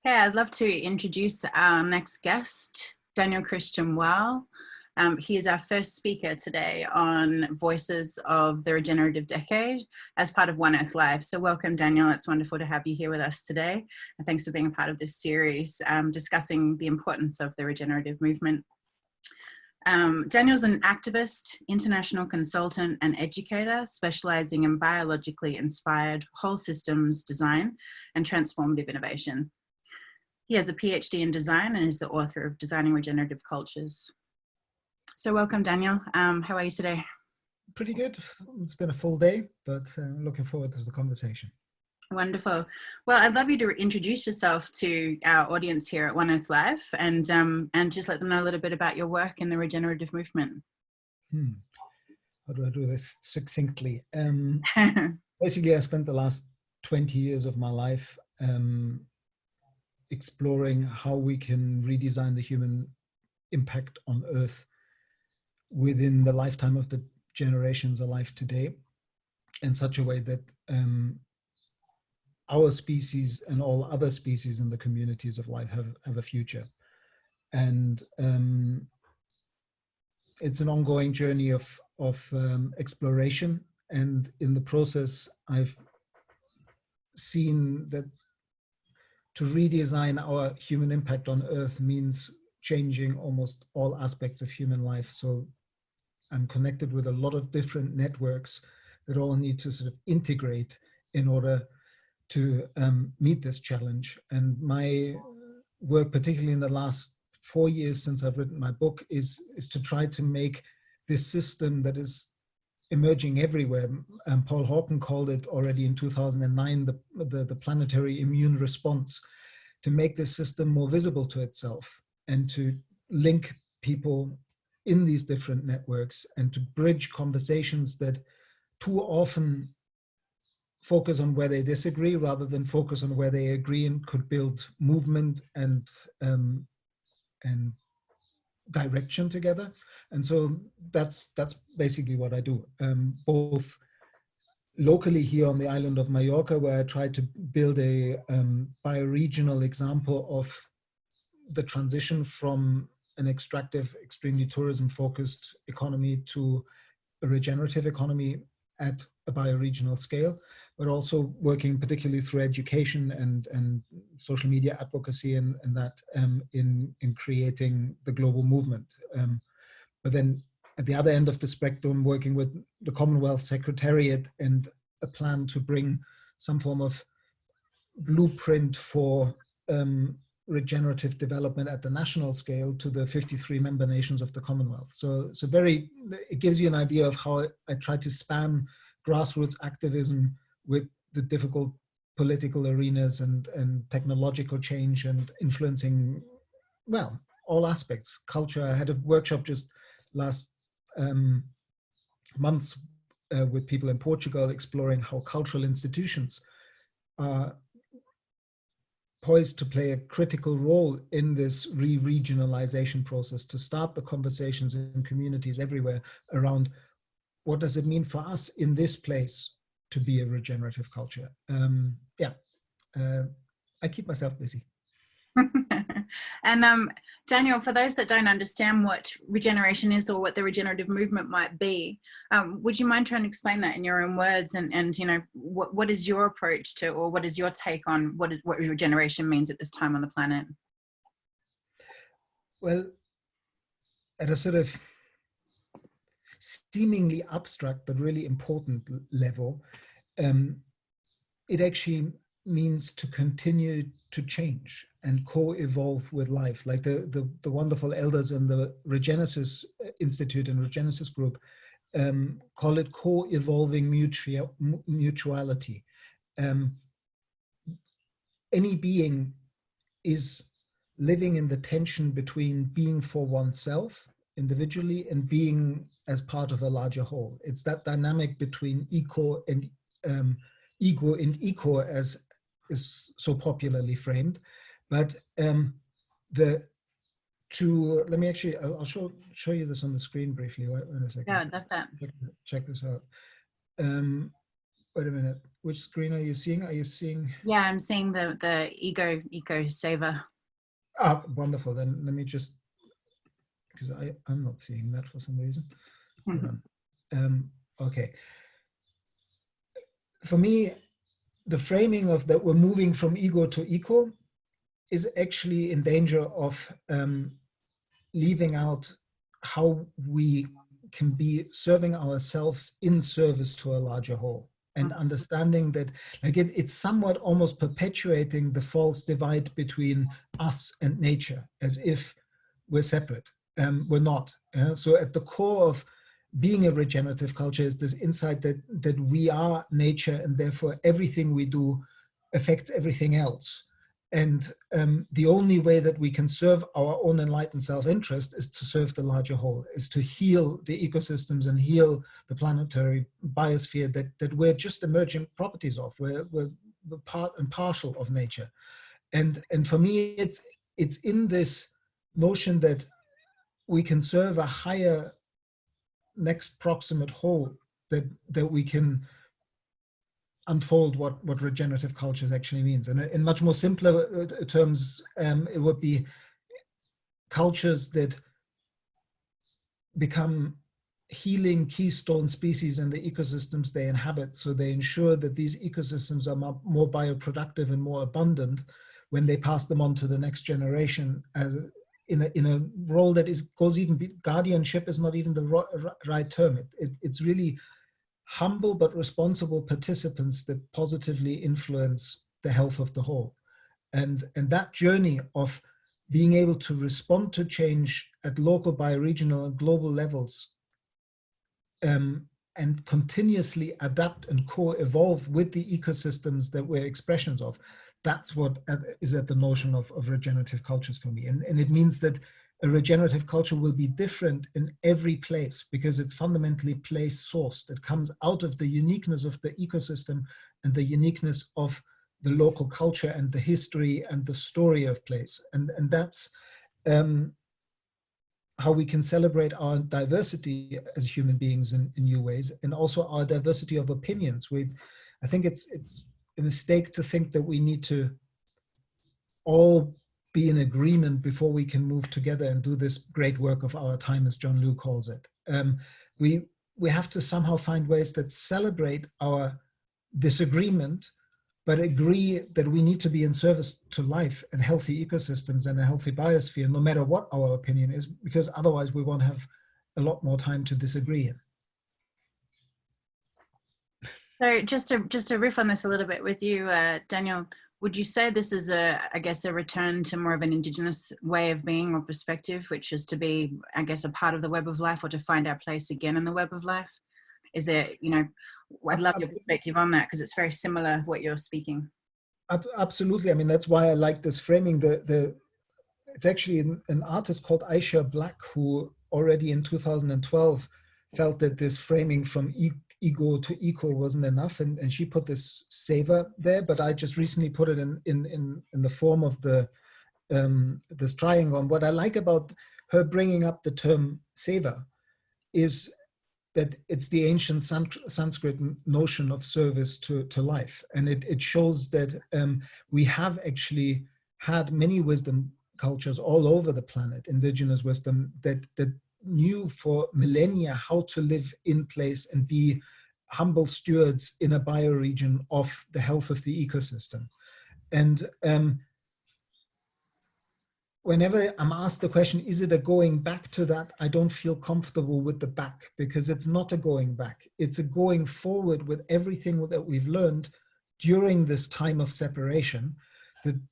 Okay, I'd love to introduce our next guest, Daniel Christian Wahl. He is our first speaker today on Voices of the Regenerative Decade as part of One Earth Live. So welcome, Daniel. It's wonderful to have you here with us today. And thanks for being a part of this series discussing the importance of the regenerative movement. Daniel's an activist, international consultant and educator specializing in biologically inspired whole systems design and transformative innovation. He has a PhD in design and is the author of Designing Regenerative Cultures. So welcome, Daniel. How are you today? Pretty good. It's been a full day, but looking forward to the conversation. Wonderful. Well, I'd love you to introduce yourself to our audience here at One Earth Live and just let them know a little bit about your work in the regenerative movement. How do I do this succinctly? Basically, I spent the last 20 years of my life exploring how we can redesign the human impact on Earth within the lifetime of the generations alive today in such a way that our species and all other species in the communities of life have a future. And it's an ongoing journey of exploration. And in the process, I've seen that to redesign our human impact on Earth means changing almost all aspects of human life. So I'm connected with a lot of different networks that all need to sort of integrate in order to meet this challenge. And my work, particularly in the last 4 years since I've written my book, is to try to make this system that is emerging everywhere. Paul Hawken called it already in 2009 the planetary immune response, to make this system more visible to itself and to link people in these different networks and to bridge conversations that too often focus on where they disagree rather than focus on where they agree, and could build movement and direction together. And so that's basically what I do, both locally here on the island of Mallorca, where I try to build a bioregional example of the transition from an extractive, extremely tourism-focused economy to a regenerative economy at a bioregional scale, but also working particularly through education and social media advocacy and that in creating the global movement. But then at the other end of the spectrum, working with the Commonwealth Secretariat and a plan to bring some form of blueprint for regenerative development at the national scale to the 53 member nations of the Commonwealth. So it gives you an idea of how I try to span grassroots activism with the difficult political arenas and technological change and influencing, well, all aspects. Culture. I had a workshop just last months with people in Portugal, exploring how cultural institutions are poised to play a critical role in this re-regionalization process, to start the conversations in communities everywhere around what does it mean for us in this place to be a regenerative culture. I keep myself busy. And Daniel, for those that don't understand what regeneration is or what the regenerative movement might be, would you mind trying to explain that in your own words? And you know, what is your approach to, or what is your take on what regeneration means at this time on the planet? Well, at a sort of seemingly abstract but really important level, it actually means to continue to change and co-evolve with life. Like the wonderful elders in the Regenesis Institute and Regenesis Group call it co-evolving mutuality. Any being is living in the tension between being for oneself individually and being as part of a larger whole. It's that dynamic between ego and eco, as is so popularly framed. But let me actually, I'll show you this on the screen briefly. Wait a second. Yeah, that's that. Check this out. Wait a minute. Which screen are you seeing? Are you seeing? Yeah, I'm seeing the eco saver. Ah, wonderful. Then let me just, because I'm not seeing that for some reason. Hold on. Okay. For me, the framing of that we're moving from ego to eco is actually in danger of leaving out how we can be serving ourselves in service to a larger whole, and understanding that, like, it's somewhat almost perpetuating the false divide between us and nature, as if we're separate. We're not. So at the core of being a regenerative culture is this insight that we are nature, and therefore everything we do affects everything else. And the only way that we can serve our own enlightened self-interest is to serve the larger whole, is to heal the ecosystems and heal the planetary biosphere that we're just emerging properties of. We're part and partial of nature. And for me, it's in this notion that we can serve a higher next proximate whole that we can unfold what regenerative cultures actually means. And in much more simpler terms, it would be cultures that become healing keystone species in the ecosystems they inhabit. So they ensure that these ecosystems are more bioproductive and more abundant when they pass them on to the next generation, as in a role that goes even, guardianship is not even the right term. It's really humble but responsible participants that positively influence the health of the whole. And that journey of being able to respond to change at local, bioregional, and global levels, and continuously adapt and co-evolve with the ecosystems that we're expressions of, that's what is at the notion of regenerative cultures for me. And it means that a regenerative culture will be different in every place because it's fundamentally place sourced. It comes out of the uniqueness of the ecosystem and the uniqueness of the local culture and the history and the story of place. And that's how we can celebrate our diversity as human beings in new ways, and also our diversity of opinions. I think it's a mistake to think that we need to all be in agreement before we can move together and do this great work of our time, as John Liu calls it. We have to somehow find ways that celebrate our disagreement, but agree that we need to be in service to life and healthy ecosystems and a healthy biosphere, no matter what our opinion is, because otherwise we won't have a lot more time to disagree. So just to riff on this a little bit with you, Daniel, would you say this is I guess, a return to more of an Indigenous way of being or perspective, which is to be, I guess, a part of the web of life, or to find our place again in the web of life? Is it, I'd love your perspective on that, because it's very similar what you're speaking. Absolutely. I mean, that's why I like this framing. It's actually an artist called Aisha Black who already in 2012 felt that this framing from ego to eco wasn't enough, and she put this saver there. But I just recently put it in the form of this triangle. And what I like about her bringing up the term saver is that it's the ancient Sanskrit notion of service to life. And it shows that we have actually had many wisdom cultures all over the planet, indigenous wisdom, that knew for millennia how to live in place and be humble stewards in a bioregion of the health of the ecosystem. And whenever I'm asked the question, is it a going back to that? I don't feel comfortable with the back, because it's not a going back. It's a going forward with everything that we've learned during this time of separation.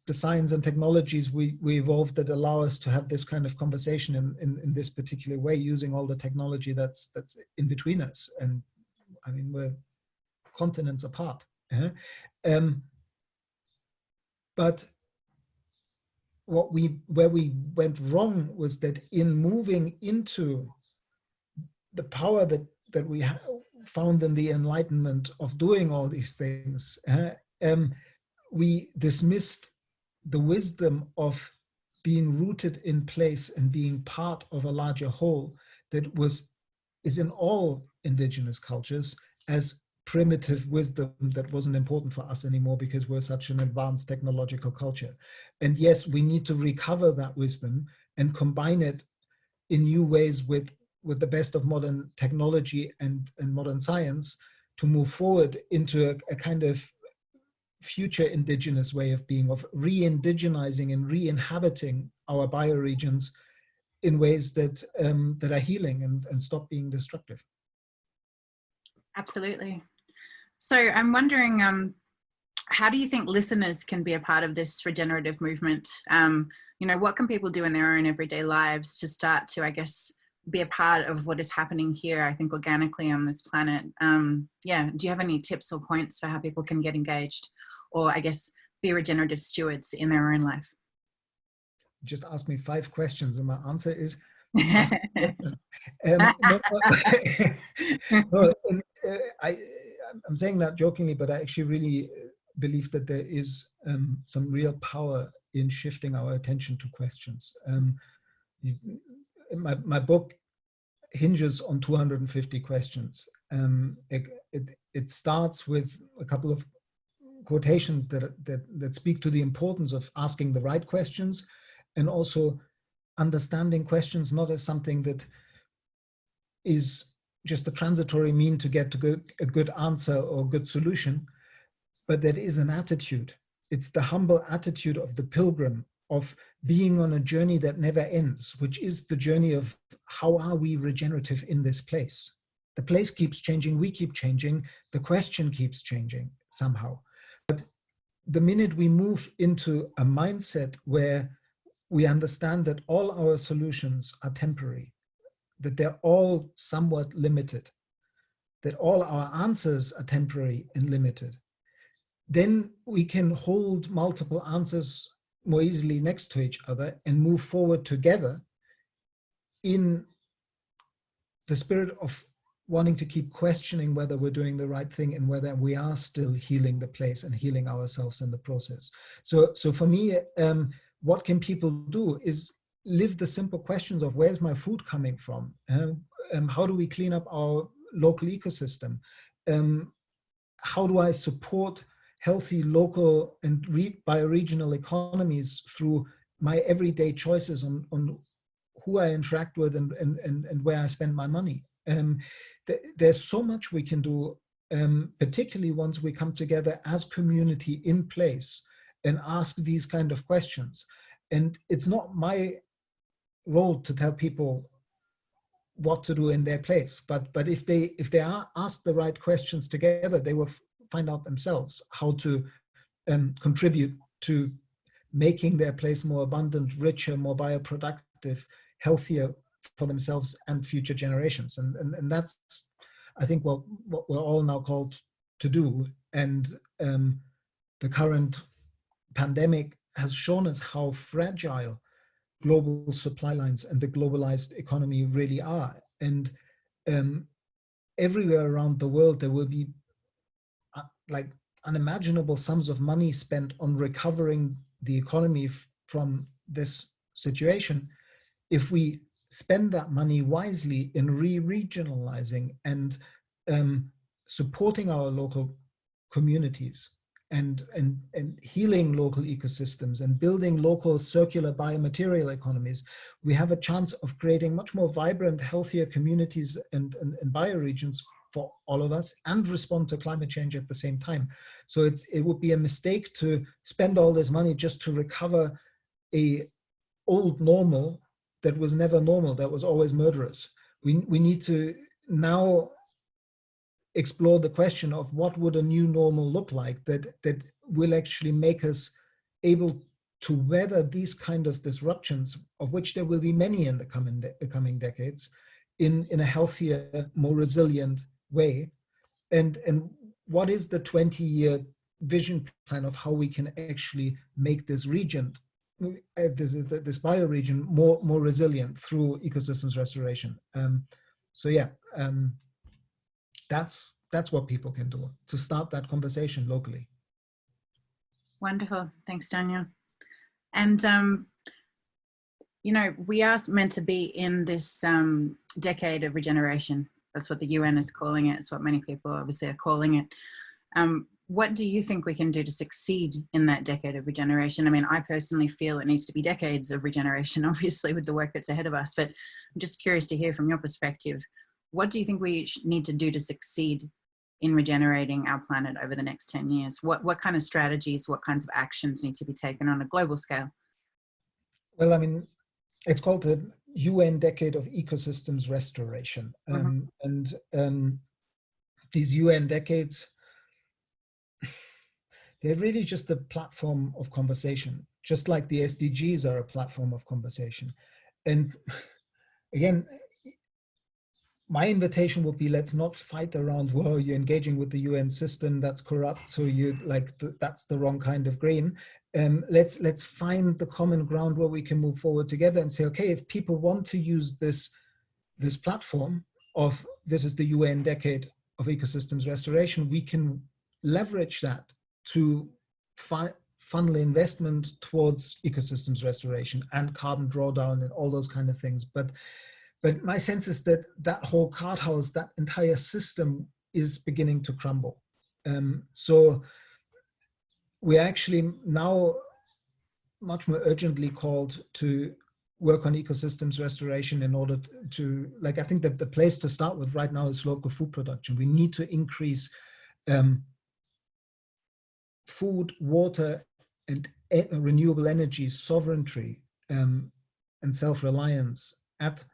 The science and technologies we evolved that allow us to have this kind of conversation in this particular way, using all the technology that's in between us. And I mean, we're continents apart. But where we went wrong was that in moving into the power that we found in the enlightenment of doing all these things, we dismissed the wisdom of being rooted in place and being part of a larger whole that is in all indigenous cultures, as primitive wisdom that wasn't important for us anymore because we're such an advanced technological culture. And yes, we need to recover that wisdom and combine it in new ways with the best of modern technology and modern science to move forward into a kind of future indigenous way of being, of re-indigenizing and re-inhabiting our bioregions in ways that that are healing and stop being destructive. Absolutely. So I'm wondering, how do you think listeners can be a part of this regenerative movement? You know, what can people do in their own everyday lives to start to, I guess, be a part of what is happening here, I think, organically on this planet? Yeah, do you have any tips or points for how people can get engaged or, I guess, be regenerative stewards in their own life? Just ask me 5 questions and my answer is Ask no, no, and, I'm saying that jokingly, but I actually really believe that there is some real power in shifting our attention to questions. My book hinges on 250 questions. It starts with a couple of quotations that speak to the importance of asking the right questions and also understanding questions not as something that is just a transitory mean to get to a good answer or good solution, but that is an attitude. It's the humble attitude of the pilgrim, of being on a journey that never ends, which is the journey of how are we regenerative in this place? The place keeps changing, we keep changing, the question keeps changing somehow. But the minute we move into a mindset where we understand that all our solutions are temporary, that they're all somewhat limited, that all our answers are temporary and limited, then we can hold multiple answers more easily next to each other and move forward together in the spirit of wanting to keep questioning whether we're doing the right thing and whether we are still healing the place and healing ourselves in the process. So for me, what can people do is live the simple questions of where's my food coming from? How do we clean up our local ecosystem? How do I support healthy local and bioregional economies through my everyday choices on who I interact with and where I spend my money? There's so much we can do, particularly once we come together as community in place and ask these kind of questions. And it's not my role to tell people what to do in their place, but if they are asked the right questions together, they will find out themselves how to contribute to making their place more abundant, richer, more bioproductive, healthier for themselves and future generations. And that's, I think, what we're all now called to do. And the current pandemic has shown us how fragile global supply lines and the globalized economy really are. And everywhere around the world, there will be like unimaginable sums of money spent on recovering the economy from this situation. If we spend that money wisely in re-regionalizing and supporting our local communities and healing local ecosystems and building local circular biomaterial economies, we have a chance of creating much more vibrant, healthier communities and bioregions for all of us and respond to climate change at the same time. So it would be a mistake to spend all this money just to recover a old normal that was never normal, that was always murderous. We need to now explore the question of what would a new normal look like that will actually make us able to weather these kind of disruptions, of which there will be many in the coming decades, in a healthier, more resilient way. And what is the 20-year vision plan of how we can actually make this region, this bioregion, more resilient through ecosystems restoration? So yeah, that's what people can do to start that conversation locally. Wonderful. Thanks, Daniel. And, you know, we are meant to be in this decade of regeneration. That's what the UN is calling it. It's what many people obviously are calling it. What do you think we can do to succeed in that decade of regeneration? I mean, I personally feel it needs to be decades of regeneration, obviously, with the work that's ahead of us. But I'm just curious to hear from your perspective. What do you think we need to do to succeed in regenerating our planet over the next 10 years? What kind of strategies, what kinds of actions need to be taken on a global scale? Well, I mean, it's called the UN Decade of Ecosystems Restoration. These UN decades, they're really just a platform of conversation, just like the SDGs are a platform of conversation. And again, my invitation would be, let's not fight around, well, you're engaging with the UN system, that's corrupt, so you like that's the wrong kind of green. Let's find the common ground where we can move forward together and say, okay, if people want to use this platform of this is the UN Decade of Ecosystems Restoration, we can leverage that to funnel investment towards ecosystems restoration and carbon drawdown and all those kind of things. But my sense is that that whole card house, that entire system is beginning to crumble. So we're actually now much more urgently called to work on ecosystems restoration in order to, like, I think that the place to start with right now is local food production. We need to increase food, water, and renewable energy sovereignty and self-reliance at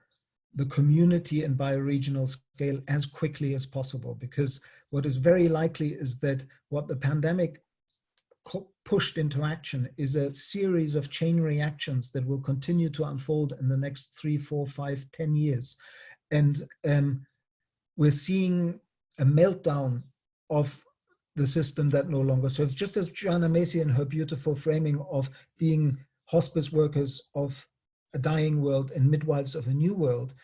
the community and bioregional scale as quickly as possible, because what is very likely is that what the pandemic pushed into action is a series of chain reactions that will continue to unfold in the next 3, 4, 5, 10 years. And we're seeing a meltdown of the system that no longer serves. Just as Joanna Macy in her beautiful framing of being hospice workers of a dying world and midwives of a new world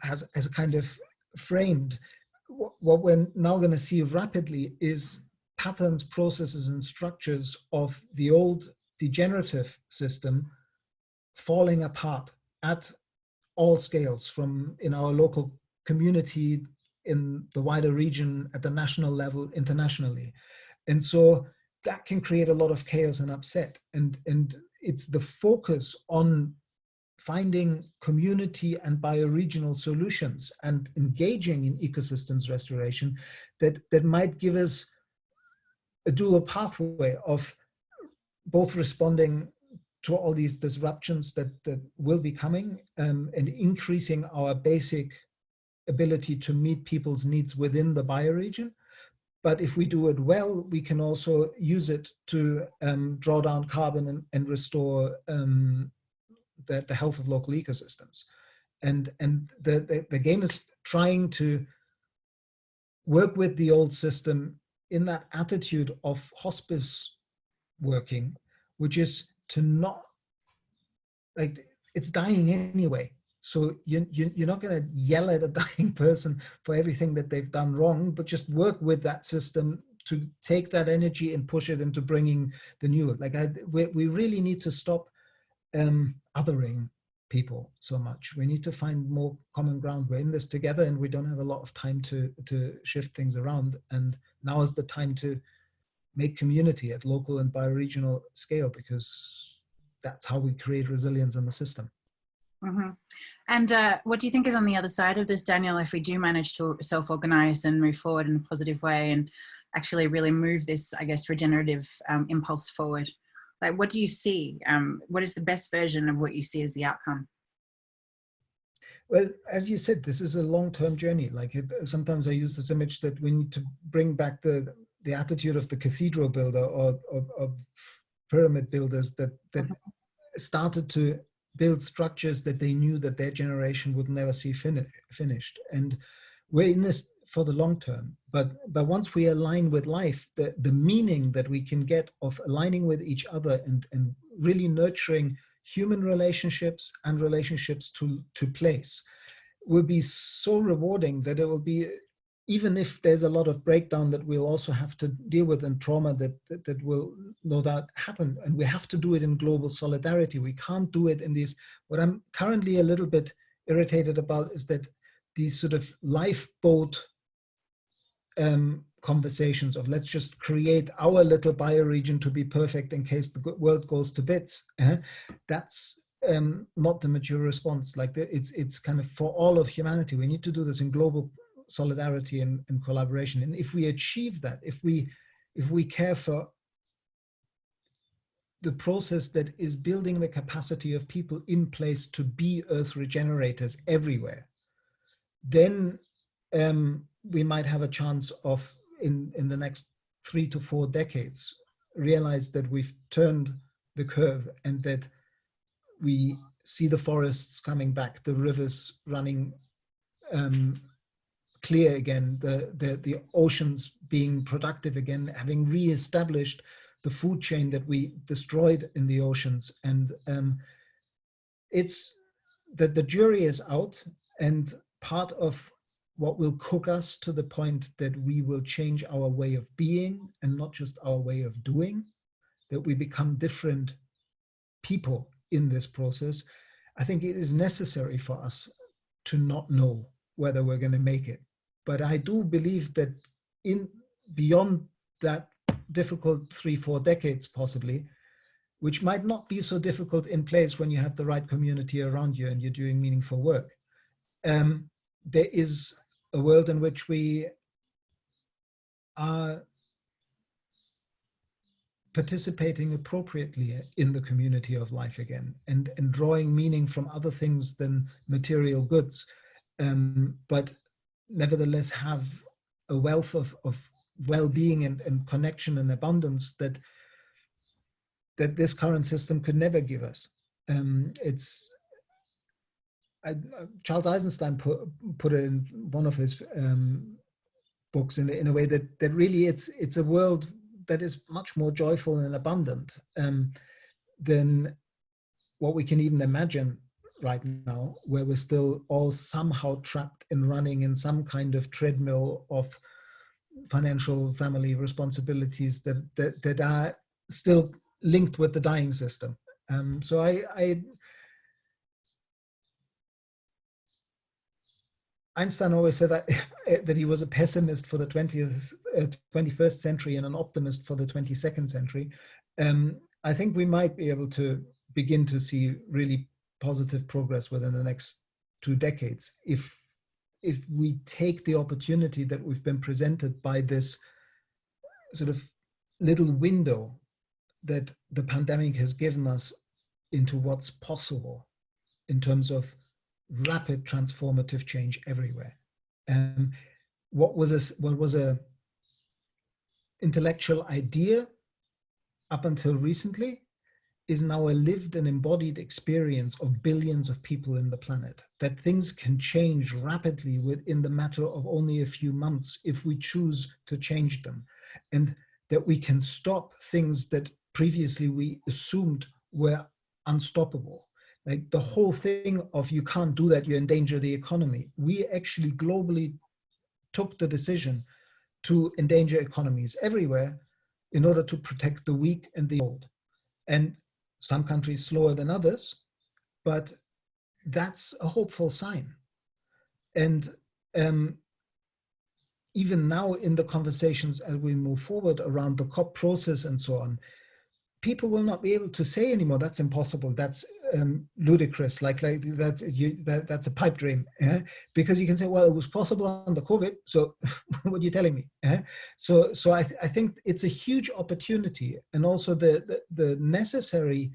has a kind of framed, what we're now going to see rapidly is patterns, processes, and structures of the old degenerative system falling apart at all scales, from in our local community, in the wider region, at the national level, internationally. And so that can create a lot of chaos and upset. And it's the focus on finding community and bioregional solutions and engaging in ecosystems restoration that might give us a dual pathway of both responding to all these disruptions that will be coming and increasing our basic ability to meet people's needs within the bioregion. But if we do it well, we can also use it to draw down carbon and restore the health of local ecosystems. And the game is trying to work with the old system in that attitude of hospice working, which is to not, like, it's dying anyway. So you're not going to yell at a dying person for everything that they've done wrong, but just work with that system to take that energy and push it into bringing the new. Like we really need to stop othering people so much. We need to find more common ground. We're in this together, and we don't have a lot of time to shift things around. And now is the time to make community at local and bioregional scale, because that's how we create resilience in the system. Mm-hmm. And what do you think is on the other side of this, Daniel, if we do manage to self-organize and move forward in a positive way and actually really move this, I guess, regenerative impulse forward? Like, what do you see? What is the best version of what you see as the outcome? Well, as you said, this is a long-term journey. Like sometimes I use this image that we need to bring back the attitude of the cathedral builder or pyramid builders that started to build structures that they knew that their generation would never see finished. And we're in this for the long term. But once we align with life, the meaning that we can get of aligning with each other and really nurturing human relationships and relationships to place will be so rewarding that it will be, even if there's a lot of breakdown that we'll also have to deal with and trauma that will no doubt happen. And we have to do it in global solidarity. We can't do it in these, what I'm currently a little bit irritated about is that these sort of lifeboat conversations of let's just create our little bioregion to be perfect in case the world goes to bits. That's not the mature response. Like it's kind of for all of humanity. We need to do this in global solidarity and collaboration. And if we achieve that, if we care for the process that is building the capacity of people in place to be earth regenerators everywhere, then we might have a chance of in the next 3 to 4 decades realize that we've turned the curve and that we see the forests coming back, the rivers running clear again, the oceans being productive again, having re-established the food chain that we destroyed in the oceans. And it's that the jury is out, and part of what will cook us to the point that we will change our way of being and not just our way of doing, that we become different people in this process. I think it is necessary for us to not know whether we're going to make it. But I do believe that beyond that difficult 3-4 decades possibly, which might not be so difficult in place when you have the right community around you and you're doing meaningful work, there is a world in which we are participating appropriately in the community of life again and drawing meaning from other things than material goods, but nevertheless have a wealth of well-being and connection and abundance that this current system could never give us. Charles Eisenstein put it in one of his books in a way that really it's a world that is much more joyful and abundant than what we can even imagine right now, where we're still all somehow trapped and running in some kind of treadmill of financial family responsibilities that are still linked with the dying system. So Einstein always said that he was a pessimist for the 21st century and an optimist for the 22nd century. I think we might be able to begin to see really positive progress within the next 2 decades if we take the opportunity that we've been presented by this sort of little window that the pandemic has given us into what's possible in terms of rapid transformative change everywhere. What was a intellectual idea up until recently is now a lived and embodied experience of billions of people in the planet, that things can change rapidly within the matter of only a few months if we choose to change them, and that we can stop things that previously we assumed were unstoppable. Like the whole thing of you can't do that, you endanger the economy. We actually globally took the decision to endanger economies everywhere in order to protect the weak and the old. And some countries slower than others, but that's a hopeful sign. And even now in the conversations as we move forward around the COP process and so on, people will not be able to say anymore, that's impossible, that's ludicrous, that's a pipe dream. Because you can say, well, it was possible under COVID, so what are you telling me? So I think it's a huge opportunity, and also the necessary,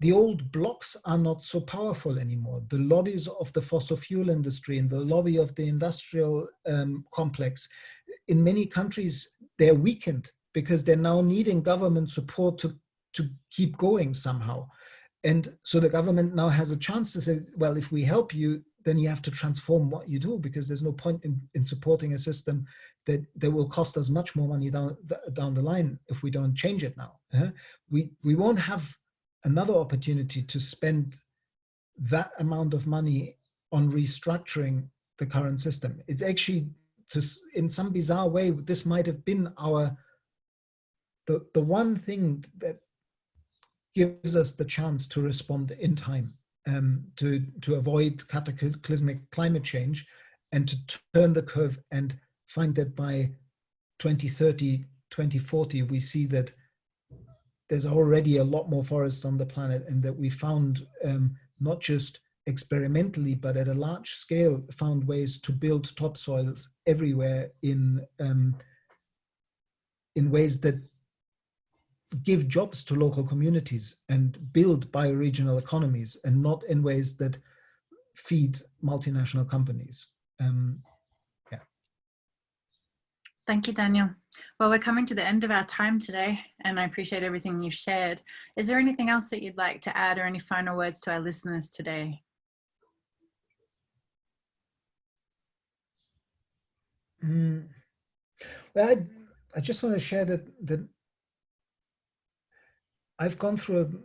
the old blocks are not so powerful anymore. The lobbies of the fossil fuel industry and the lobby of the industrial complex, in many countries, they're weakened because they're now needing government support to keep going somehow. And so the government now has a chance to say, well, if we help you, then you have to transform what you do, because there's no point in supporting a system that will cost us much more money down the line if we don't change it now. We won't have another opportunity to spend that amount of money on restructuring the current system. It's actually, in some bizarre way, this might have been the one thing that gives us the chance to respond in time, to avoid cataclysmic climate change, and to turn the curve and find that by 2030, 2040, we see that there's already a lot more forests on the planet, and that we found, not just experimentally, but at a large scale, found ways to build topsoils everywhere in ways that give jobs to local communities and build bioregional economies, and not in ways that feed multinational companies. Yeah. Thank you, Daniel. Well, we're coming to the end of our time today, and I appreciate everything you've shared. Is there anything else that you'd like to add, or any final words to our listeners today? Well, I just want to share that I've gone through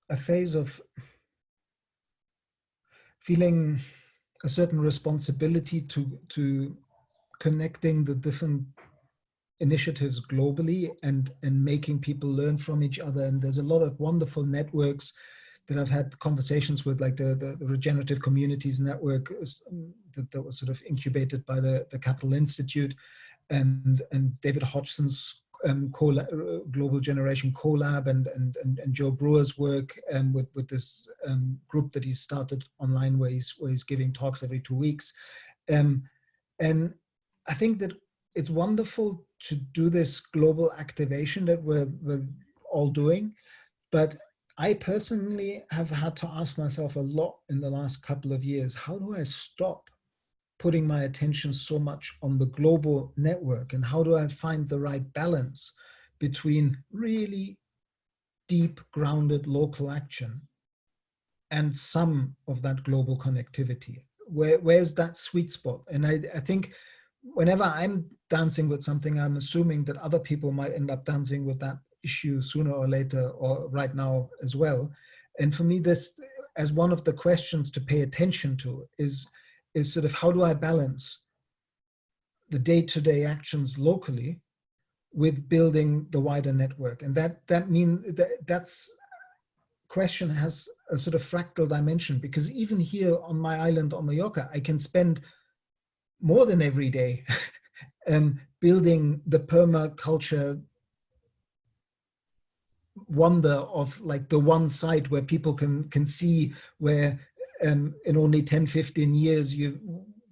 a phase of feeling a certain responsibility to connecting the different initiatives globally and making people learn from each other. And there's a lot of wonderful networks that I've had conversations with, like the Regenerative Communities Network that was sort of incubated by the Capital Institute, and David Hodgson's Global Generation Collab, and Joe Brewer's work with this group that he's started online, where he's giving talks every 2 weeks. And I think that it's wonderful to do this global activation that we're all doing, but I personally have had to ask myself a lot in the last couple of years: how do I stop putting my attention so much on the global network, and how do I find the right balance between really deep, grounded local action and some of that global connectivity? Where's that sweet spot? And I think whenever I'm dancing with something, I'm assuming that other people might end up dancing with that issue sooner or later, or right now as well. And for me, this, as one of the questions to pay attention to, is sort of, how do I balance the day-to-day actions locally with building the wider network? And that means that's question has a sort of fractal dimension, because even here on my island on Mallorca, I can spend more than every day building the permaculture wonder of, like, the one site where people can see where in only 10-15 years you've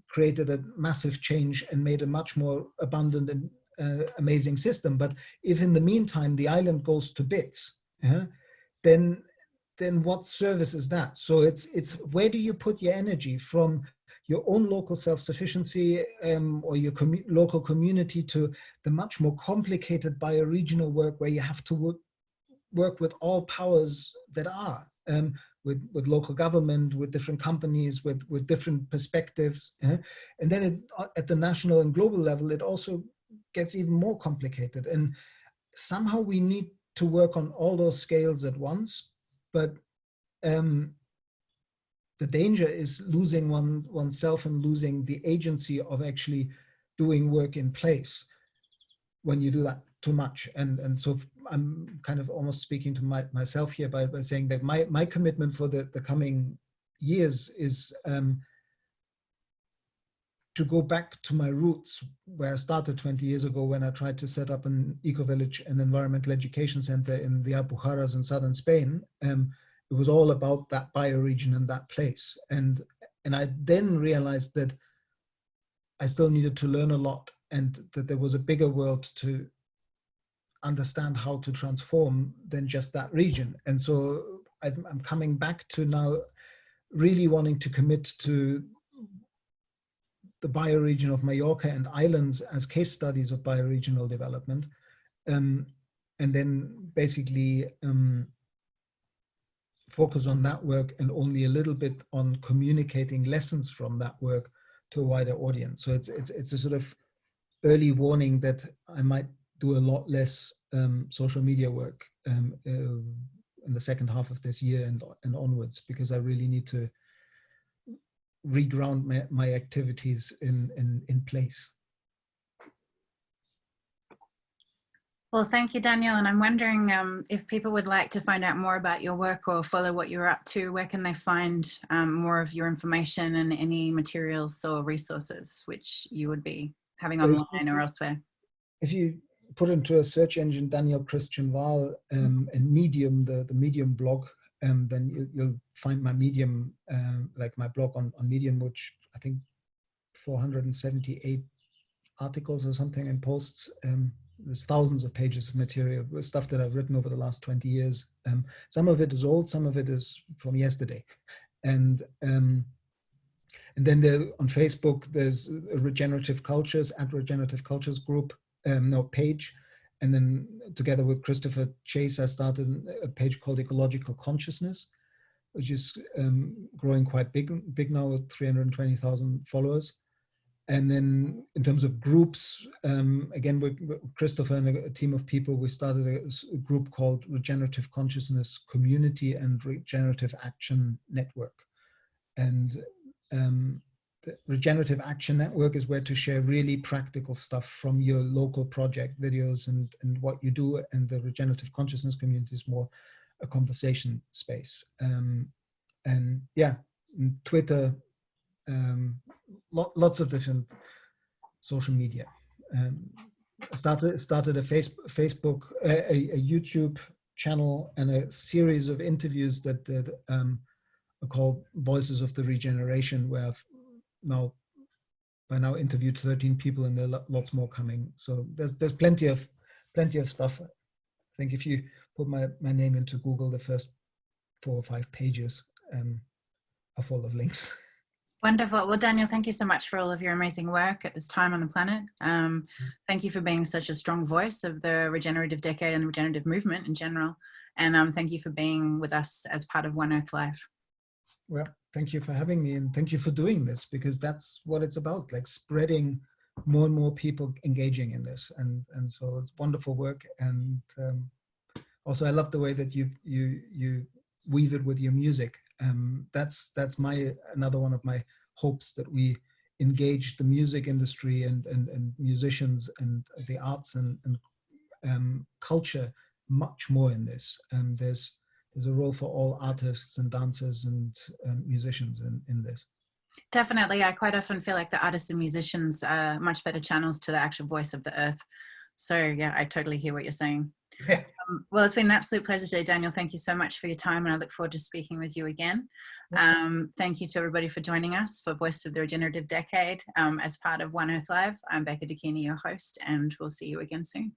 created a massive change and made a much more abundant and amazing system. But if in the meantime the island goes to bits, then what service is that? So it's where do you put your energy, from your own local self-sufficiency or your local community, to the much more complicated bioregional work, where you have to work with all powers that are, with local government, with different companies, with different perspectives. And then at the national and global level, it also gets even more complicated. And somehow we need to work on all those scales at once. But the danger is losing oneself and losing the agency of actually doing work in place when you do that too much. And so I'm kind of almost speaking to myself here by saying that my commitment for the coming years is to go back to my roots, where I started 20 years ago, when I tried to set up an eco-village and environmental education center in the Alpujarras in southern Spain. It was all about that bioregion and that place. And I then realized that I still needed to learn a lot, and that there was a bigger world to understand how to transform than just that region. And so I'm coming back to now really wanting to commit to the bioregion of Mallorca and islands as case studies of bioregional development, and then basically focus on that work, and only a little bit on communicating lessons from that work to a wider audience. So it's a sort of early warning that I might do a lot less social media work in the second half of this year and onwards, because I really need to reground my activities in place. Well, thank you, Daniel. And I'm wondering if people would like to find out more about your work or follow what you're up to, where can they find more of your information and any materials or resources which you would be having online or elsewhere? If you put into a search engine Daniel Christian Wahl and Medium, the Medium blog, then you'll find my Medium, like my blog on Medium, which I think 478 articles or something and posts. There's thousands of pages of material, stuff that I've written over the last 20 years. Some of it is old, some of it is from yesterday. And then on Facebook, there's a Regenerative Cultures, at Regenerative Cultures group, page. And then together with Christopher Chase, I started a page called Ecological Consciousness, which is growing quite big now with 320,000 followers. And then in terms of groups, again, with Christopher and a team of people, we started a group called Regenerative Consciousness Community and Regenerative Action Network. And the Regenerative Action Network is where to share really practical stuff from your local project videos and what you do. And the Regenerative Consciousness Community is more a conversation space. And yeah, Twitter, lots of different social media. I started a Facebook, a YouTube channel, and a series of interviews that are called Voices of the Regeneration, where I've now interviewed 13 people, and there are lots more coming. So there's plenty of stuff. I think if you put my name into Google, the first 4 or 5 pages are full of links. Wonderful. Well, Daniel, thank you so much for all of your amazing work at this time on the planet. Thank you for being such a strong voice of the regenerative decade and the regenerative movement in general. And thank you for being with us as part of One Earth Live. Well, thank you for having me, and thank you for doing this, because that's what it's about, like spreading more and more people engaging in this. And so it's wonderful work. And also I love the way that you weave it with your music. That's another one of my hopes, that we engage the music industry and musicians and the arts and culture much more in this. There's a role for all artists and dancers and musicians in this. Definitely. I quite often feel like the artists and musicians are much better channels to the actual voice of the earth. So yeah, I totally hear what you're saying. Yeah. Well, it's been an absolute pleasure today, Daniel. Thank you so much for your time, and I look forward to speaking with you again. Thank you to everybody for joining us for Voice of the Regenerative Decade as part of One Earth Live. I'm Becca Dakini, your host, and we'll see you again soon.